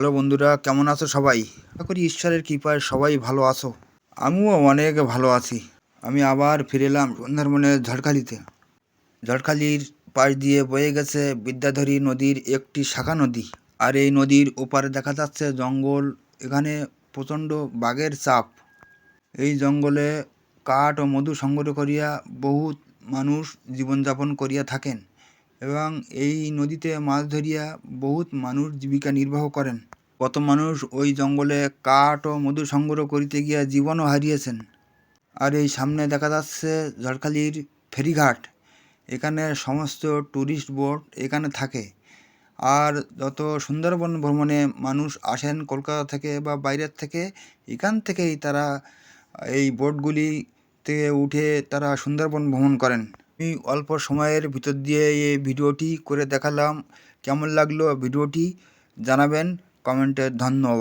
Hello বন্ধুরা, কেমন আছো সবাই? আশা করি ঈশ্বরের কৃপায় সবাই ভালো আছো। আমিও অনেক ভালো আছি। আমি আবার ফিরে এলাম সুন্দরবনের ঝড়খালিতে। ঝড়খালির পাশ দিয়ে বয়ে গেছে বিদ্যাধরী নদীর একটি শাখা নদী। আর এই নদীর ওপারে দেখা যাচ্ছে জঙ্গল। এখানে প্রচণ্ড বাঘের চাপ। এই জঙ্গলে কাঠ ও মধু সংগ্রহ করিয়া বহুত মানুষ জীবনযাপন করিয়া থাকেন এবং এই নদীতে মাছ ধরিয়া বহুত মানুষ জীবিকা নির্বাহ করেন। কত মানুষ ওই জঙ্গলে কাঠ ও মধু সংগ্রহ করিতে গিয়া জীবনও হারিয়েছেন। আর এই সামনে দেখা যাচ্ছে ঝড়খালির ফেরিঘাট। এখানে সমস্ত ট্যুরিস্ট বোট এখানে থাকে। আর যত সুন্দরবন ভ্রমণে মানুষ আসেন কলকাতা থেকে বা বাইরের থেকে, এখান থেকেই তারা এই বোটগুলিতে উঠে তারা সুন্দরবন ভ্রমণ করেন। আমি অল্প সময়ের ভিতর দিয়ে এই ভিডিওটি করে দেখালাম। কেমন লাগলো ভিডিওটি জানাবেন কমেন্টে। ধন্যবাদ।